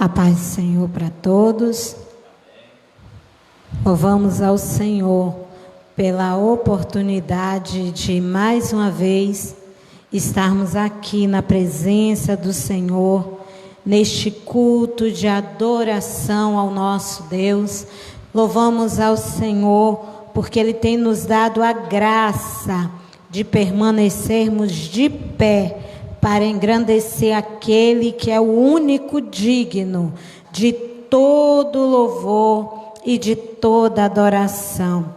A paz do Senhor para todos. Louvamos ao Senhor pela oportunidade de mais uma vez estarmos aqui na presença do Senhor, neste culto de adoração ao nosso Deus. Louvamos ao Senhor porque Ele tem nos dado a graça de permanecermos de pé para engrandecer aquele que é o único digno de todo louvor e de toda adoração.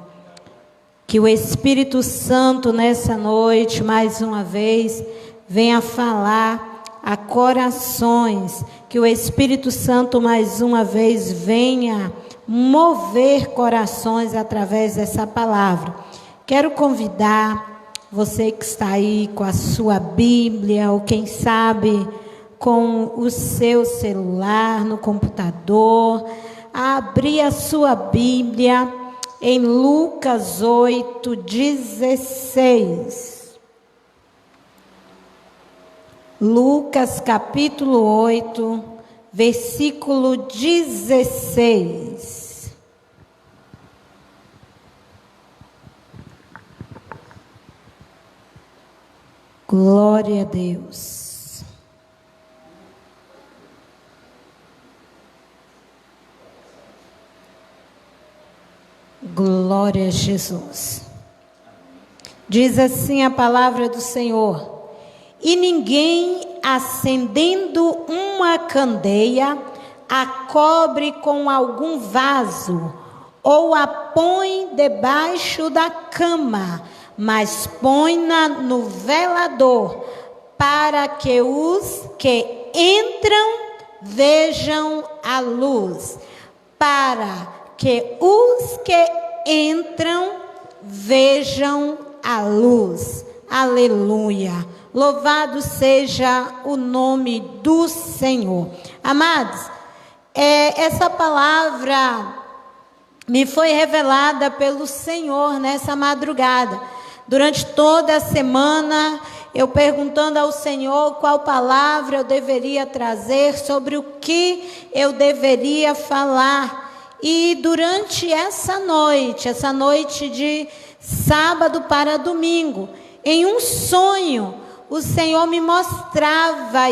Que o Espírito Santo nessa noite, mais uma vez, venha falar a corações, que o Espírito Santo mais uma vez venha mover corações através dessa palavra. Quero convidar você que está aí com a sua Bíblia, ou quem sabe com o seu celular, no computador, a abrir a sua Bíblia em Lucas 8:16. Lucas capítulo 8, versículo 16. Glória a Deus. Glória a Jesus. Diz assim a palavra do Senhor: e ninguém, acendendo uma candeia, a cobre com algum vaso, ou a põe debaixo da cama, mas põe-na no velador, para que os que entram vejam a luz. Para que os que entram vejam a luz. Aleluia. Louvado seja o nome do Senhor. Amados, essa palavra me foi revelada pelo Senhor nessa madrugada. Durante toda a semana, eu perguntando ao Senhor qual palavra eu deveria trazer, sobre o que eu deveria falar. E durante essa noite de sábado para domingo, em um sonho, o Senhor me mostrava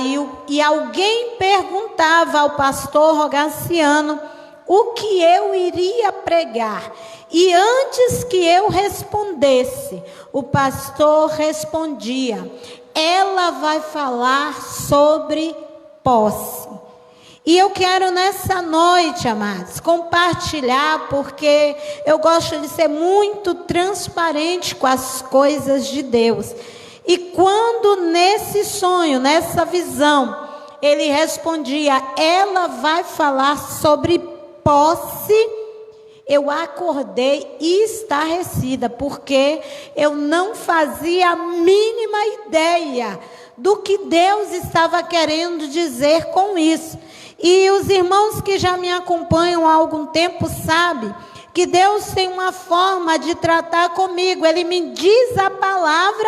e alguém perguntava ao pastor Rogaciano o que eu iria pregar. E antes que eu respondesse, o pastor respondia: ela vai falar sobre posse. E eu quero nessa noite, amados, compartilhar, porque eu gosto de ser muito transparente com as coisas de Deus. E quando nesse sonho, nessa visão, ele respondia: ela vai falar sobre posse, eu acordei estarrecida, porque eu não fazia a mínima ideia do que Deus estava querendo dizer com isso. E os irmãos que já me acompanham há algum tempo sabem que Deus tem uma forma de tratar comigo. Ele me diz a palavra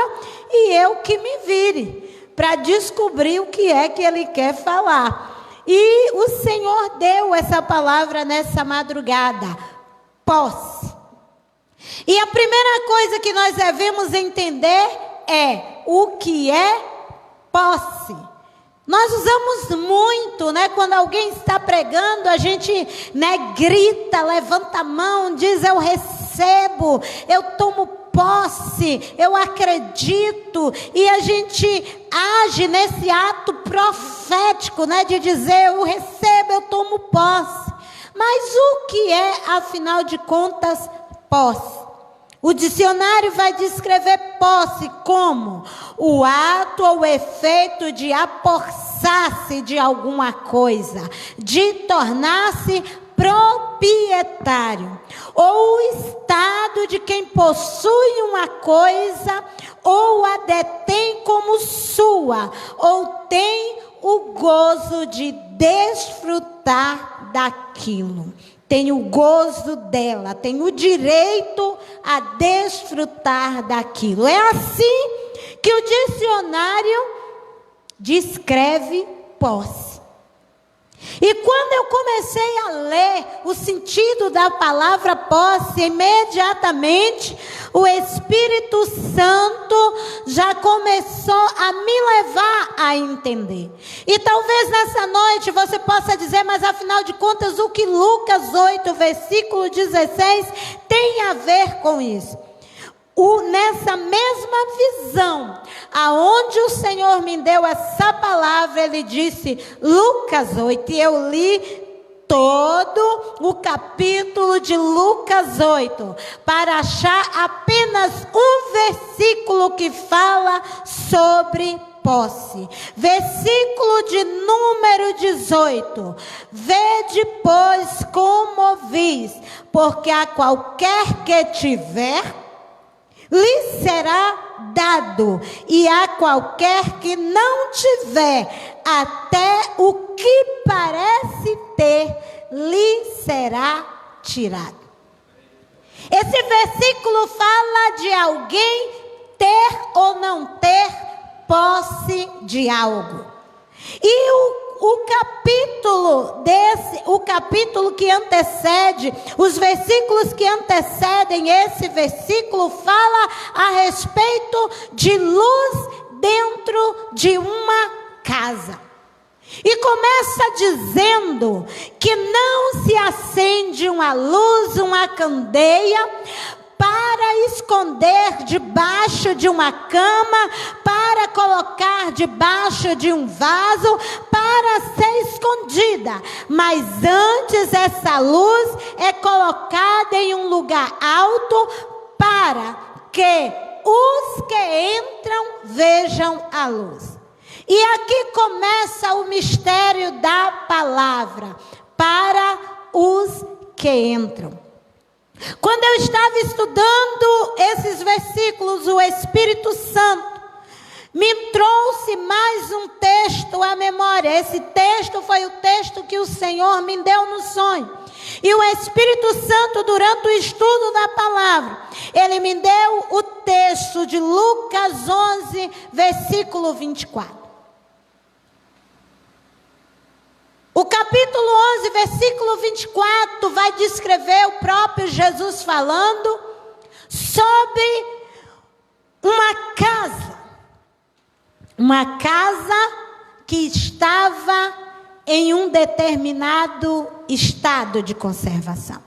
e eu que me vire para descobrir o que é que Ele quer falar. E o Senhor deu essa palavra nessa madrugada: posse. E a primeira coisa que nós devemos entender é o que é posse. Nós usamos muito, quando alguém está pregando, a gente, grita, levanta a mão, diz: eu recebo, eu tomo posse, eu acredito, e a gente age nesse ato profético, de dizer: eu recebo, eu tomo posse. Mas o que é, afinal de contas, posse? O dicionário vai descrever posse como o ato ou efeito de apossar-se de alguma coisa, de tornar-se proprietário, ou o estado de quem possui uma coisa ou a detém como sua, ou tem o gozo de desfrutar daquilo. Tem o gozo dela, tem o direito a desfrutar daquilo. É assim que o dicionário descreve posse. E quando comecei a ler o sentido da palavra posse, imediatamente o Espírito Santo já começou a me levar a entender. E talvez nessa noite você possa dizer, mas afinal de contas, o que Lucas 8, versículo 16 tem a ver com isso? Nessa mesma visão, aonde o Senhor me deu essa palavra, Ele disse, Lucas 8, e eu li todo o capítulo de Lucas 8, para achar apenas um versículo que fala sobre posse. Versículo de número 18, vede, pois, como ouvis, porque a qualquer que tiver, lhe será dado, e a qualquer que não tiver, até o que parece ter, lhe será tirado. Esse versículo fala de alguém ter ou não ter posse de algo. E o capítulo que antecede, os versículos que antecedem esse versículo, fala a respeito de luz dentro de uma casa. E começa dizendo que não se acende uma luz, uma candeia, para esconder debaixo de uma cama, para colocar debaixo de um vaso, para ser escondida. Mas antes essa luz é colocada em um lugar alto, para que os que entram vejam a luz. E aqui começa o mistério da palavra, para os que entram. Quando eu estava estudando esses versículos, o Espírito Santo me trouxe mais um texto à memória. Esse texto foi o texto que o Senhor me deu no sonho. E o Espírito Santo, durante o estudo da palavra, ele me deu o texto de Lucas 11, versículo 24. O capítulo 11, versículo 24, vai descrever o próprio Jesus falando sobre uma casa que estava em um determinado estado de conservação.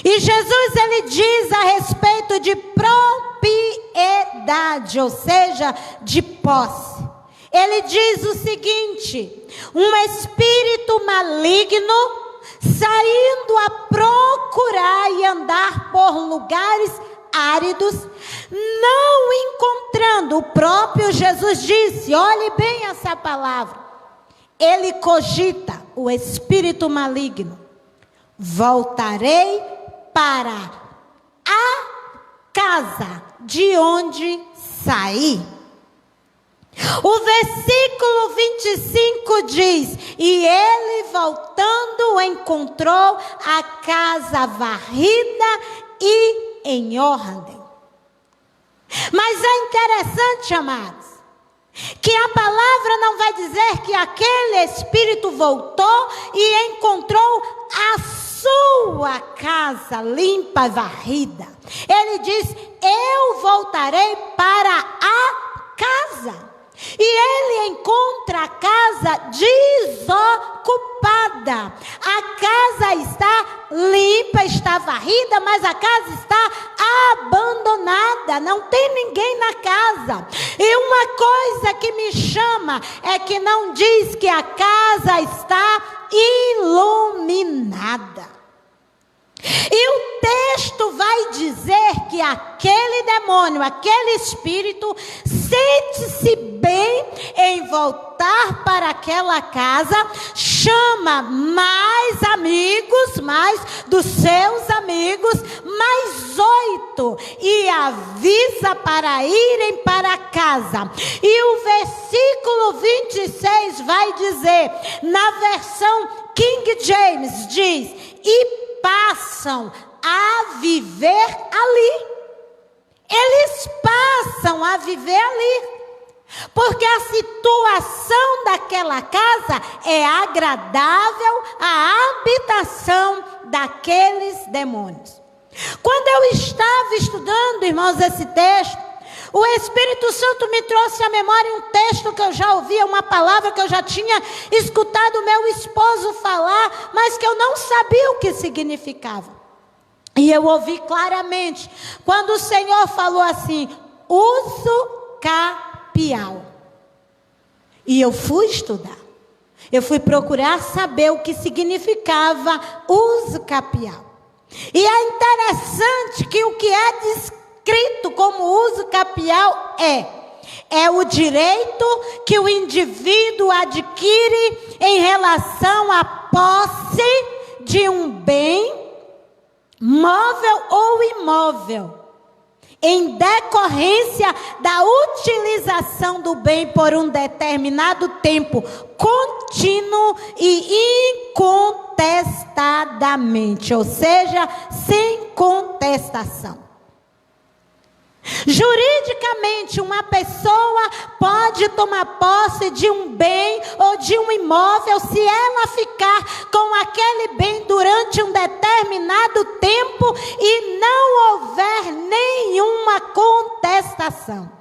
E Jesus, ele diz a respeito de propriedade, ou seja, de posse. Ele diz o seguinte: um espírito maligno saindo a procurar e andar por lugares áridos, não encontrando. O próprio Jesus disse, olhe bem essa palavra, ele cogita, o espírito maligno, voltarei para a casa de onde saí. O versículo 25 diz, e ele voltando encontrou a casa varrida e em ordem. Mas é interessante, amados, que a palavra não vai dizer que aquele espírito voltou e encontrou a sua casa limpa e varrida. Ele diz, eu voltarei para a casa. E ele encontra a casa desocupada. A casa está limpa, está varrida, mas a casa está abandonada. Não tem ninguém na casa. E uma coisa que me chama é que não diz que a casa está iluminada. E o texto vai dizer que aquele demônio, aquele espírito, sente-se bem em voltar para aquela casa, chama mais amigos, mais dos seus amigos, mais 8, e avisa para irem para casa. E o versículo 26 vai dizer, na versão King James, diz, e passam a viver ali. Eles passam a viver ali. Porque a situação daquela casa é agradável à habitação daqueles demônios. Quando eu estava estudando, irmãos, esse texto, o Espírito Santo me trouxe à memória um texto que eu já ouvia, uma palavra que eu já tinha escutado meu esposo falar, mas que eu não sabia o que significava. E eu ouvi claramente, quando o Senhor falou assim, uso capial. E eu fui estudar. Eu fui procurar saber o que significava uso capial. E é interessante que o que é descrito como uso capial é o direito que o indivíduo adquire em relação à posse de um bem, móvel ou imóvel, em decorrência da utilização do bem por um determinado tempo, contínuo e incontestadamente, ou seja, sem contestação. Juridicamente, uma pessoa pode tomar posse de um bem ou de um imóvel se ela ficar com aquele bem durante um determinado tempo e não houver nenhuma contestação.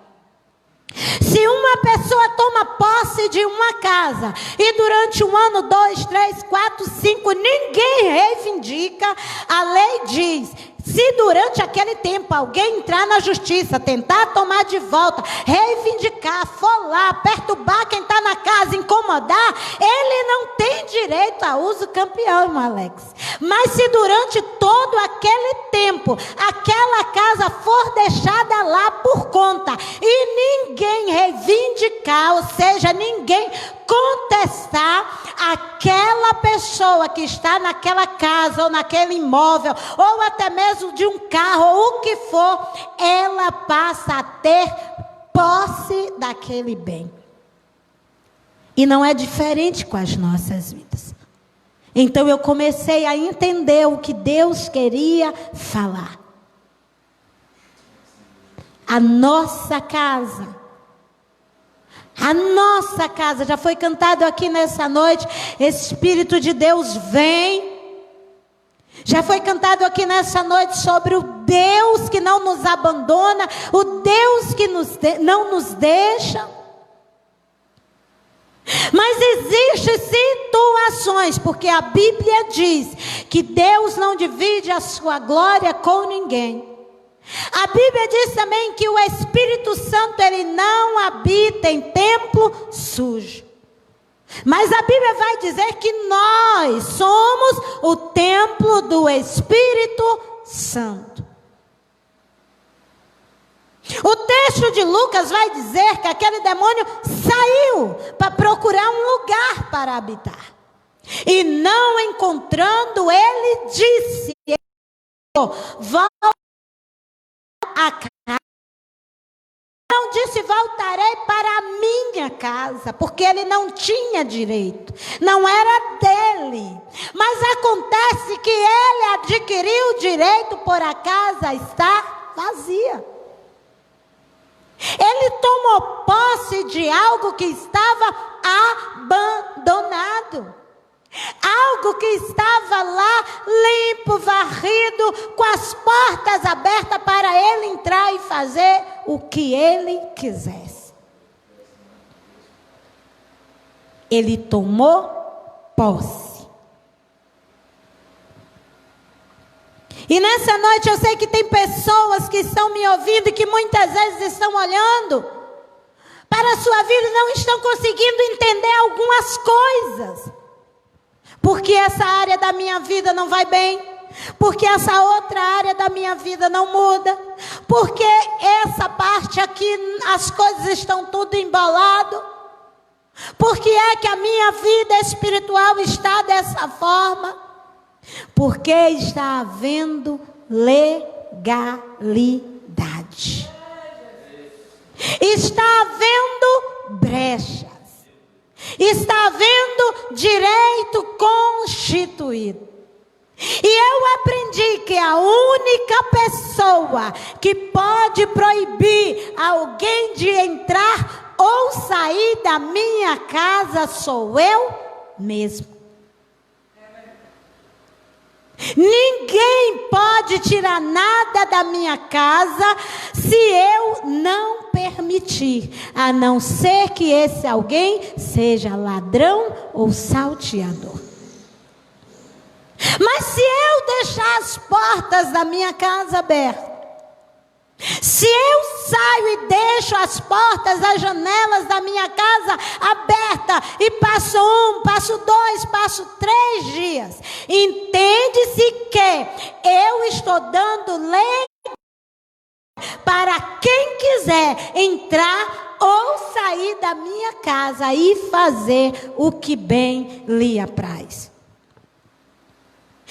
Se uma pessoa toma posse de uma casa e durante 1 ano, 2, 3, 4, 5, ninguém reivindica, a lei diz: se durante aquele tempo alguém entrar na justiça, tentar tomar de volta, reivindicar, for lá, perturbar quem está na casa, incomodar, ele não tem direito a uso campião, irmão Alex. Mas se durante todo aquele tempo, aquela casa for deixada lá por conta, e ninguém reivindicar, ou seja, ninguém contestar, aquela pessoa que está naquela casa ou naquele imóvel, ou até mesmo de um carro, ou o que for, ela passa a ter posse daquele bem. E não é diferente com as nossas vidas. Então eu comecei a entender o que Deus queria falar. A nossa casa, já foi cantado aqui nessa noite, Espírito de Deus vem. Já foi cantado aqui nessa noite sobre o Deus que não nos abandona, o Deus que não nos deixa. Mas existem situações, porque a Bíblia diz que Deus não divide a sua glória com ninguém. A Bíblia diz também que o Espírito Santo, ele não habita em templo sujo. Mas a Bíblia vai dizer que nós somos o templo do Espírito Santo. O texto de Lucas vai dizer que aquele demônio saiu para procurar um lugar para habitar. E não encontrando, ele disse: volta a casa. Não disse: voltarei para a minha casa, porque ele não tinha direito, não era dele. Mas acontece que ele adquiriu o direito por a casa estar vazia. Ele tomou posse de algo que estava abandonado. Algo que estava lá limpo, varrido, com as portas abertas para ele entrar e fazer o que ele quisesse. Ele tomou posse. E nessa noite eu sei que tem pessoas que estão me ouvindo e que muitas vezes estão olhando para a sua vida e não estão conseguindo entender algumas coisas. Porque essa área da minha vida não vai bem. Porque essa outra área da minha vida não muda. Porque essa parte aqui, as coisas estão tudo embolado. Porque é que a minha vida espiritual está dessa forma? Porque está havendo legalidade. Está havendo brechas. Está havendo direito constituído. E eu aprendi que a única pessoa que pode proibir alguém de entrar ou sair da minha casa sou eu mesmo. Ninguém pode tirar nada da minha casa se eu não permitir, a não ser que esse alguém seja ladrão ou salteador. Mas se eu deixar as portas da minha casa abertas, se eu saio e deixo as portas, as janelas da minha casa abertas, e passo 1, passo 2, passo 3 dias, entende-se que eu estou dando lei para quem quiser entrar ou sair da minha casa e fazer o que bem lhe apraz.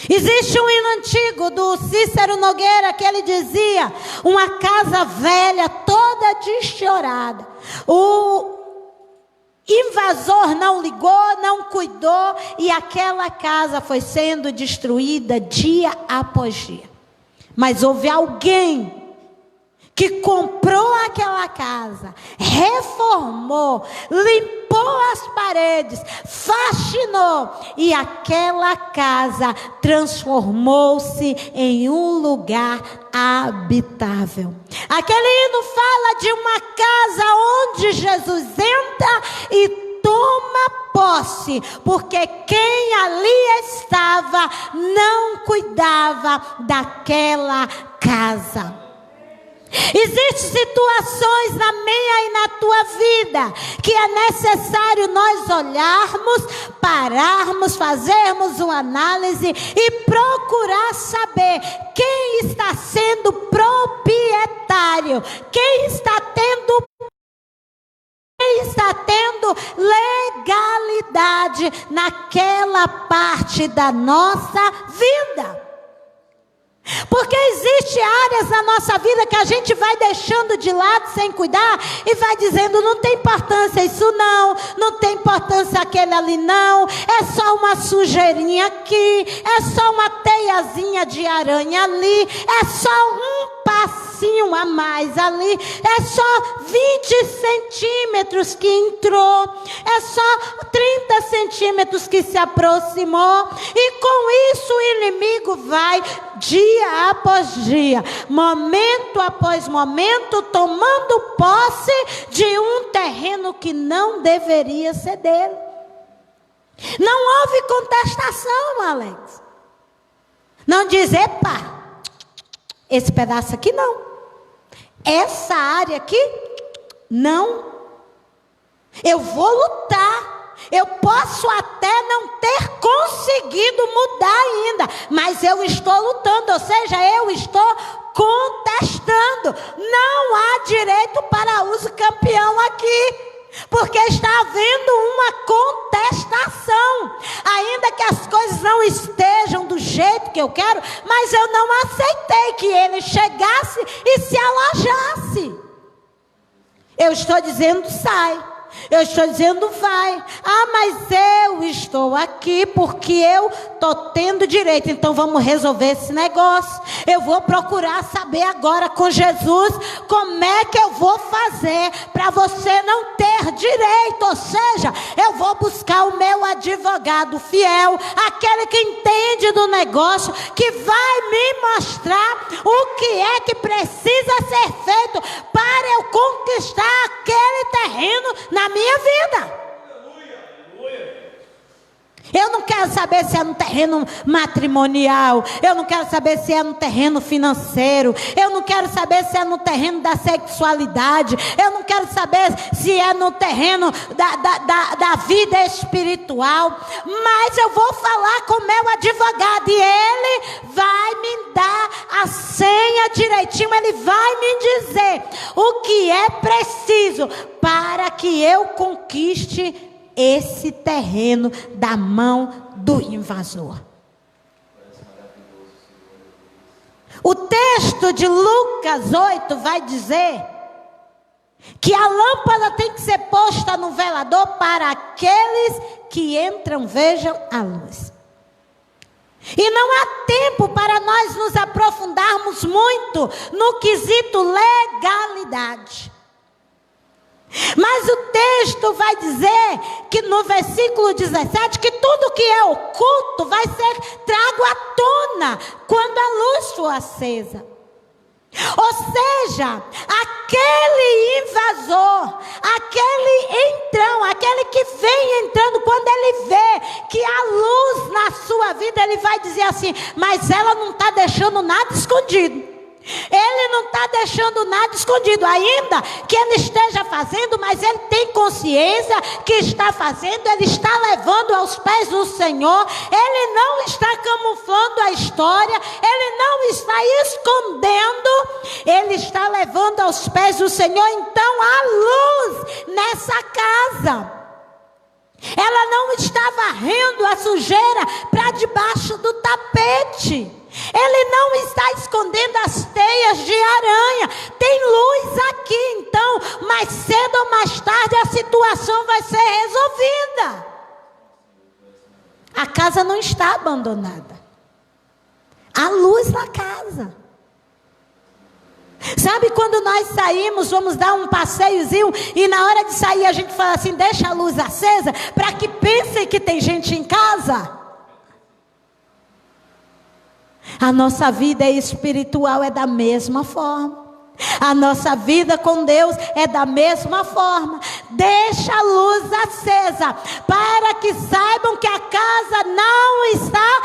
Existe um hino antigo do Cícero Nogueira que ele dizia: uma casa velha toda desfiorada, o invasor não ligou, não cuidou, e aquela casa foi sendo destruída dia após dia. Mas houve alguém que comprou aquela casa, reformou, limpou as paredes, faxinou, e aquela casa transformou-se em um lugar habitável. Aquele hino fala de uma casa onde Jesus entra e toma posse, porque quem ali estava não cuidava daquela casa. Existem situações na minha e na tua vida que é necessário nós olharmos, pararmos, fazermos uma análise e procurar saber quem está sendo proprietário, quem está tendo legalidade naquela parte da nossa vida. Porque existem áreas na nossa vida que a gente vai deixando de lado sem cuidar e vai dizendo: não tem importância isso não, não tem importância aquele ali não, é só uma sujeirinha aqui, é só uma teiazinha de aranha ali, é só um passinho a mais ali, é só 20 centímetros que entrou, é só 30 centímetros que se aproximou, e com isso o inimigo vai dia após dia, momento após momento, tomando posse de um terreno que não deveria ser dele. Não houve contestação, Alex. Não diz: epa, esse pedaço aqui não, essa área aqui não, eu vou lutar. Eu posso até não ter conseguido mudar ainda, mas eu estou lutando, ou seja, eu estou contestando. Não há direito para uso campeão aqui, porque está havendo uma contestação. Ainda que as coisas não estejam do jeito que eu quero, mas eu não aceitei que ele chegasse e se alojasse. Eu estou dizendo: sai. Eu estou dizendo: vai. Ah, mas eu estou aqui porque eu estou tendo direito. Então vamos resolver esse negócio. Eu vou procurar saber agora com Jesus como é que eu vou fazer para você não ter direito. Ou seja, eu vou buscar o meu advogado fiel, aquele que entende do negócio, que vai me mostrar o que é que precisa ser feito para eu conquistar aquele terreno na minha vida. Eu não quero saber se é no terreno matrimonial, eu não quero saber se é no terreno financeiro, eu não quero saber se é no terreno da sexualidade, eu não quero saber se é no terreno da vida espiritual, mas eu vou falar com o meu advogado e ele vai me dar a senha direitinho, ele vai me dizer o que é preciso para que eu conquiste esse terreno da mão do invasor. O texto de Lucas 8 vai dizer que a lâmpada tem que ser posta no velador para aqueles que entram, vejam a luz. E não há tempo para nós nos aprofundarmos muito no quesito legalidade. Mas o texto vai dizer que no versículo 17, que tudo que é oculto vai ser trago à tona quando a luz for acesa. Ou seja, aquele invasor, aquele entrão, aquele que vem entrando, quando ele vê que há luz na sua vida, ele vai dizer assim: mas ela não está deixando nada escondido. Ele não está deixando nada escondido, ainda que ele esteja fazendo, mas ele tem consciência que está fazendo, ele está levando aos pés do Senhor, ele não está camuflando a história, ele não está escondendo, ele está levando aos pés do Senhor. Então há luz nessa casa. Ela não está varrendo a sujeira para debaixo do tapete. Ele não está escondendo as teias de aranha. Tem luz aqui, então, mais cedo ou mais tarde a situação vai ser resolvida. A casa não está abandonada. Há luz na casa. Sabe quando nós saímos, vamos dar um passeiozinho e na hora de sair a gente fala assim: deixa a luz acesa para que pensem que tem gente em casa? A nossa vida espiritual é da mesma forma. A nossa vida com Deus é da mesma forma. Deixa a luz acesa para que saibam que a casa não está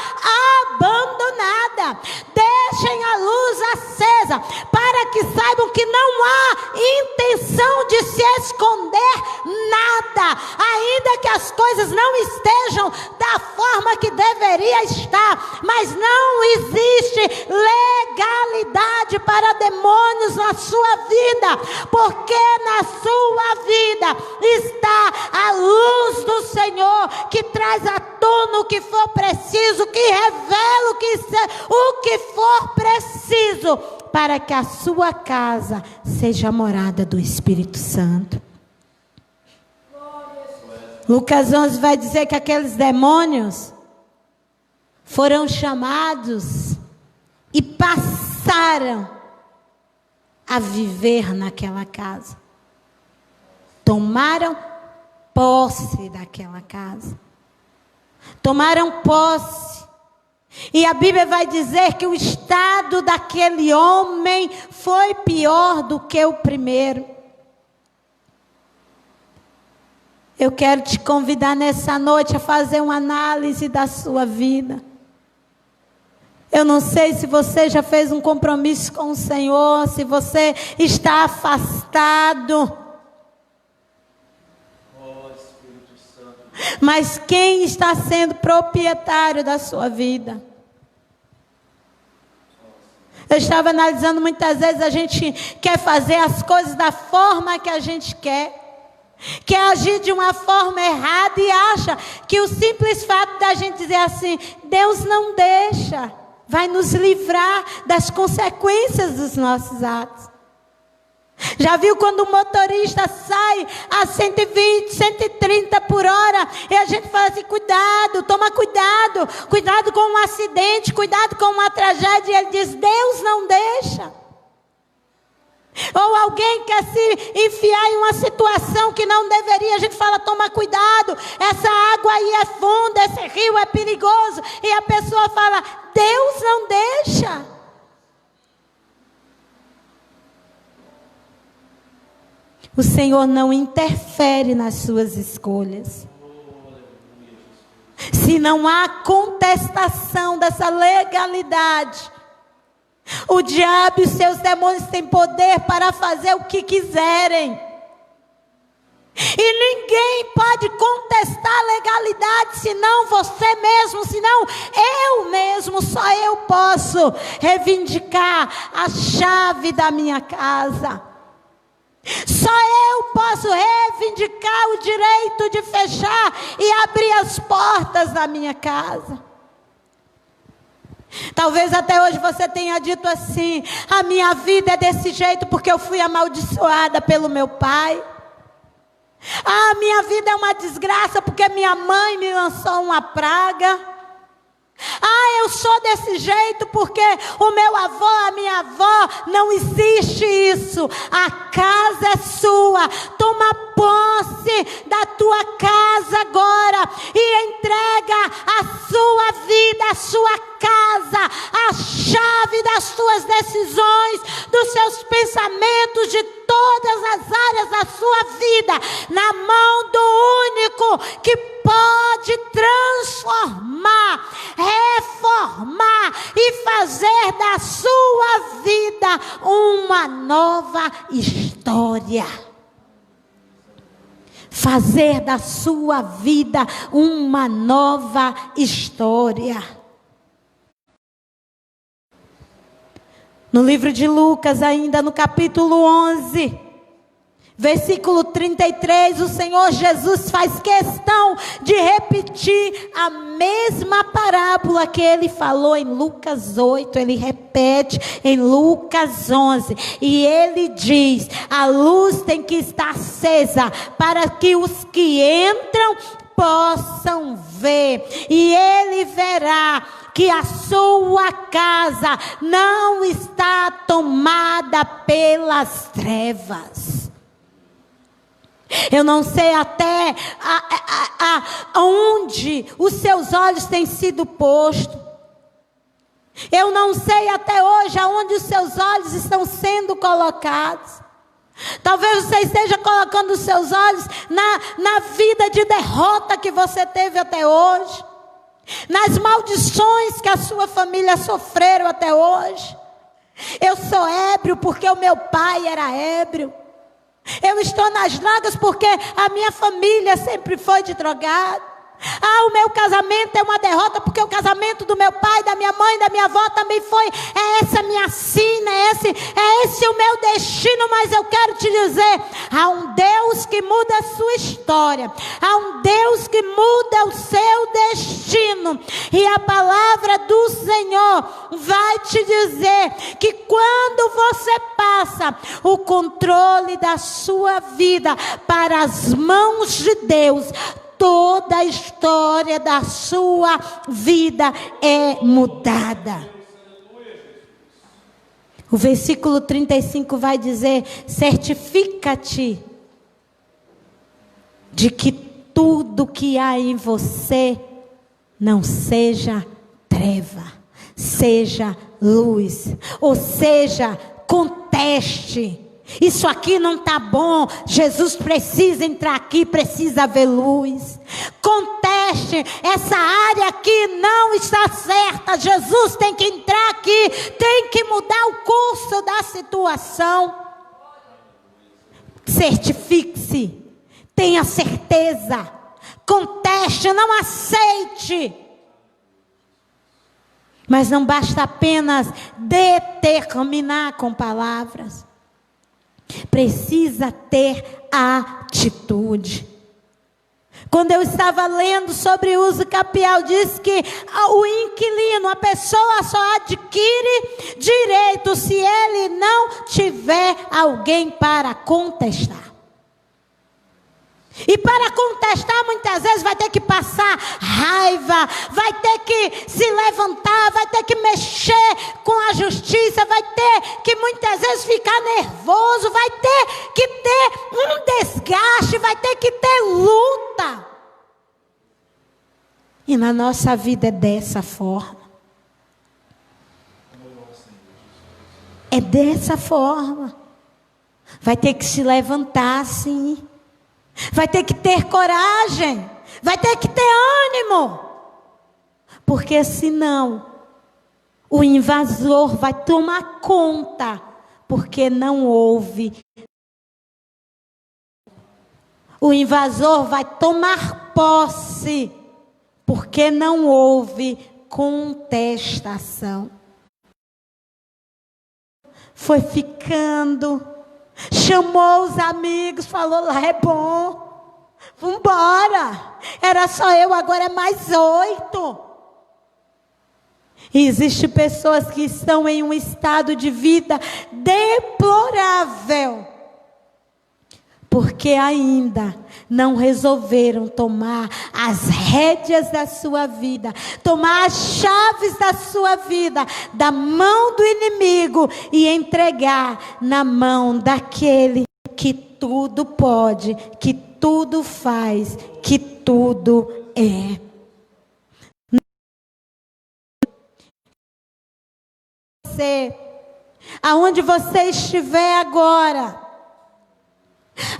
abandonada. Deixem a luz acesa para que saibam que não há intenção de se esconder nada, ainda que as coisas não estejam da forma que deveria estar, mas não existe legalidade para demônios na sua vida, porque na sua vida está a luz do Senhor, que traz à tona o que for preciso, que revela o que for preciso, para que a sua casa seja a morada do Espírito Santo. Lucas 11 vai dizer que aqueles demônios foram chamados e passaram a viver naquela casa. Tomaram posse daquela casa. Tomaram posse. E a Bíblia vai dizer que o estado daquele homem foi pior do que o primeiro. Eu quero te convidar nessa noite a fazer uma análise da sua vida. Eu não sei se você já fez um compromisso com o Senhor, se você está afastado. Mas quem está sendo proprietário da sua vida? Eu estava analisando, muitas vezes a gente quer fazer as coisas da forma que a gente quer agir de uma forma errada e acha que o simples fato da gente dizer assim: Deus não deixa, vai nos livrar das consequências dos nossos atos. Já viu quando o motorista sai a 120, 130 por hora e a gente fala assim: cuidado, toma cuidado, cuidado com um acidente, cuidado com uma tragédia, e ele diz: Deus não deixa. Ou alguém quer se enfiar em uma situação que não deveria, a gente fala: toma cuidado, essa água aí é funda, esse rio é perigoso, e a pessoa fala: Deus não deixa. O Senhor não interfere nas suas escolhas. Se não há contestação dessa legalidade, o diabo e os seus demônios têm poder para fazer o que quiserem. E ninguém pode contestar a legalidade, senão você mesmo, senão eu mesmo. Só eu posso reivindicar a chave da minha casa. Só eu posso reivindicar o direito de fechar e abrir as portas da minha casa. Talvez até hoje você tenha dito assim: a minha vida é desse jeito porque eu fui amaldiçoada pelo meu pai. A minha vida é uma desgraça porque minha mãe me lançou uma praga. Eu sou desse jeito porque o meu avô, a minha avó, não existe isso. A casa é sua. Toma posse da tua casa agora e entrega a sua vida, a sua casa, a chave das suas decisões, dos seus pensamentos, de todas as áreas da sua vida, na mão do único que pode transformar, reformar e fazer da sua vida uma nova história. Fazer da sua vida uma nova história. No livro de Lucas, ainda no capítulo 11, versículo 33, o Senhor Jesus faz questão de repetir a mesma parábola que ele falou em Lucas 8, ele repete em Lucas 11, e ele diz: a luz tem que estar acesa para que os que entram possam ver, e ele verá que a sua casa não está tomada pelas trevas. Eu não sei até onde os seus olhos têm sido postos. Eu não sei até hoje aonde os seus olhos estão sendo colocados. Talvez você esteja colocando os seus olhos na vida de derrota que você teve até hoje, nas maldições que a sua família sofreram até hoje. Eu sou ébrio porque o meu pai era ébrio. Eu estou nas drogas porque a minha família sempre foi de drogado. O meu casamento é uma derrota porque o casamento do meu pai, da minha mãe, da minha avó também foi. É essa a minha sina, é esse o meu destino. Mas eu quero te dizer, há um Deus que muda a sua história, há um Deus que muda o seu destino, e a palavra do Senhor vai te dizer que quando você passa o controle da sua vida para as mãos de Deus, toda a história da sua vida é mudada. O versículo 35 vai dizer: certifica-te de que tudo que há em você não seja treva, seja luz. Ou seja, conteste. Isso aqui não está bom. Jesus precisa entrar aqui, precisa ver luz. Conteste, essa área aqui não está certa. Jesus tem que entrar aqui, tem que mudar o curso da situação. Certifique-se, tenha certeza. Conteste, não aceite. Mas não basta apenas determinar com palavras. Precisa ter atitude. Quando eu estava lendo sobre o uso capial, diz que o inquilino, a pessoa só adquire direito se ele não tiver alguém para contestar. E para contestar, muitas vezes vai ter que passar raiva, vai ter que se levantar, vai ter que mexer com a justiça, vai ter que muitas vezes ficar nervoso, vai ter que ter um desgaste, vai ter que ter luta. E na nossa vida é dessa forma. É dessa forma. Vai ter que se levantar sim. Vai ter que ter coragem, vai ter que ter ânimo, porque senão o invasor vai tomar conta, porque não houve. O invasor vai tomar posse, porque não houve contestação. Foi ficando. Chamou os amigos, falou: lá é bom, vambora. Era só eu, agora é mais 8. E existem pessoas que estão em um estado de vida deplorável, porque ainda não resolveram tomar as rédeas da sua vida, tomar as chaves da sua vida, da mão do inimigo e entregar na mão daquele que tudo pode, que tudo faz, que tudo é. Você, aonde você estiver agora,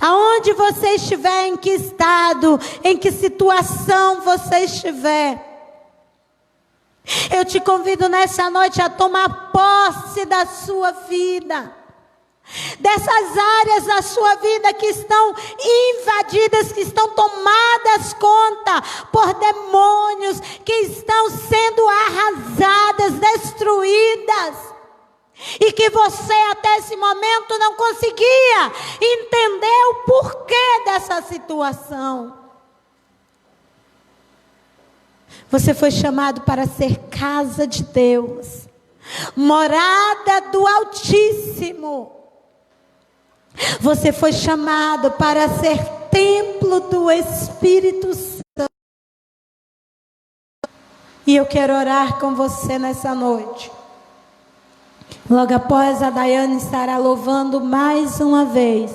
aonde você estiver, em que estado, em que situação você estiver, eu te convido nessa noite a tomar posse da sua vida, dessas áreas da sua vida que estão invadidas, que estão tomadas conta por demônios, que estão sendo arrasadas, destruídas, e que você até esse momento não conseguia entender o porquê dessa situação. Você foi chamado para ser casa de Deus, morada do Altíssimo. Você foi chamado para ser templo do Espírito Santo. E eu quero orar com você nessa noite. Logo após, a Daiane estará louvando mais uma vez.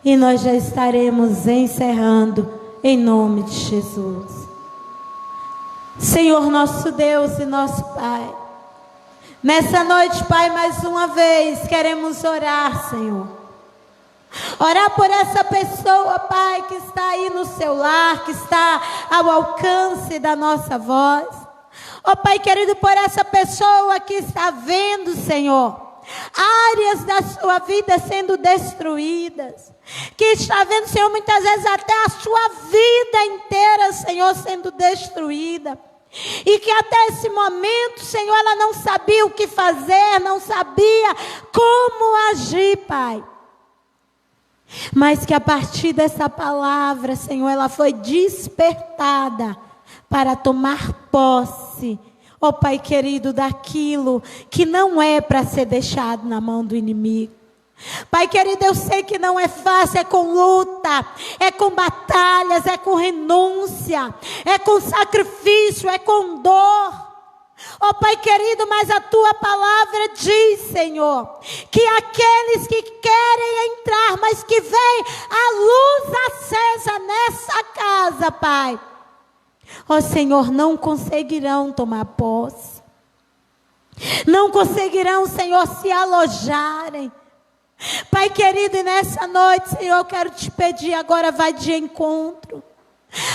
E nós já estaremos encerrando em nome de Jesus. Senhor nosso Deus e nosso Pai, nessa noite, Pai, mais uma vez queremos orar, Senhor. Orar por essa pessoa, Pai, que está aí no seu lar, que está ao alcance da nossa voz. Ó Pai querido, por essa pessoa que está vendo, Senhor, áreas da sua vida sendo destruídas, que está vendo, Senhor, muitas vezes até a sua vida inteira, Senhor, sendo destruída, e que até esse momento, Senhor, ela não sabia o que fazer, não sabia como agir, Pai. Mas que a partir dessa palavra, Senhor, ela foi despertada para tomar posse, ó Pai querido, daquilo que não é para ser deixado na mão do inimigo. Pai querido, eu sei que não é fácil, é com luta, é com batalhas, é com renúncia, é com sacrifício, é com dor. Ó Pai querido, mas a Tua palavra diz, Senhor, que aqueles que querem entrar, mas que veem a luz acesa nessa casa, Pai, ó Senhor, não conseguirão tomar posse, não conseguirão, Senhor, se alojarem. Pai querido, e nessa noite, Senhor, eu quero te pedir agora, vai de encontro.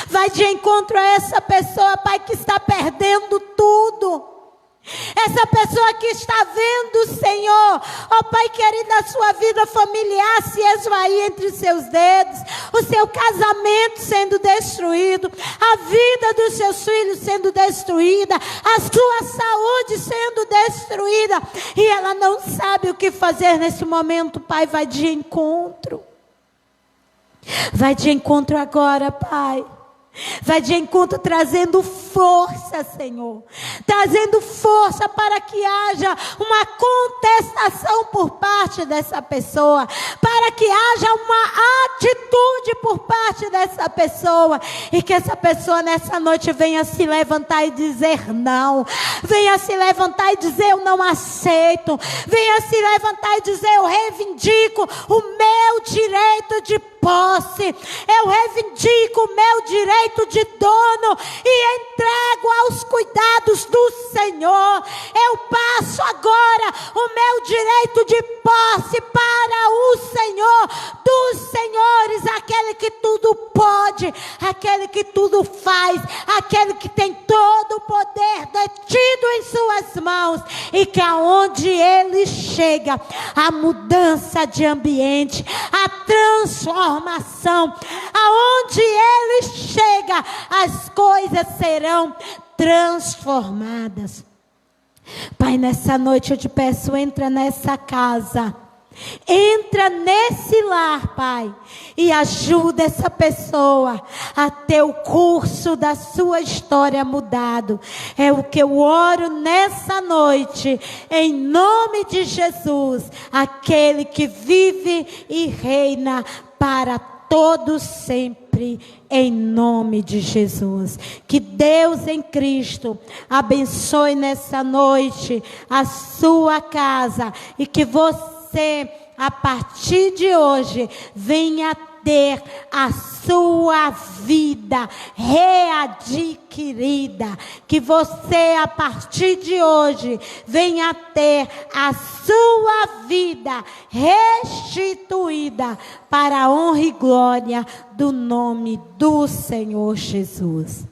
Vai de encontro a essa pessoa, Pai, que está perdendo tudo. Essa pessoa que está vendo, Senhor, ó Pai querido, a sua vida familiar se esvair entre seus dedos, o seu casamento sendo destruído, a vida dos seus filhos sendo destruída, a sua saúde sendo destruída, e ela não sabe o que fazer nesse momento. Pai, vai de encontro. Vai de encontro agora, Pai. Vai de encontro trazendo força, Senhor. Trazendo força para que haja uma contestação por parte dessa pessoa. Para que haja uma atitude por parte dessa pessoa. E que essa pessoa nessa noite venha se levantar e dizer não. Venha se levantar e dizer eu não aceito. Venha se levantar e dizer eu reivindico o meu direito de posse. Eu reivindico o meu direito de dono e entrego aos cuidados do Senhor. Eu passo agora o meu direito de posse para o Senhor dos senhores, aquele que tudo pode, aquele que tudo faz, aquele que tem todo o poder detido em suas mãos, e que aonde ele chega, a mudança de ambiente, a transformação, aonde ele chega, as coisas serão transformadas. Pai, nessa noite eu te peço, entra nessa casa, entra nesse lar, Pai, e ajuda essa pessoa a ter o curso da sua história mudado. É o que eu oro nessa noite, em nome de Jesus, aquele que vive e reina para todos sempre, em nome de Jesus. Que Deus em Cristo abençoe nessa noite a sua casa e que você, a partir de hoje, venha ter a sua vida readquirida. Que você, a partir de hoje, venha ter a sua vida restituída para a honra e glória do nome do Senhor Jesus.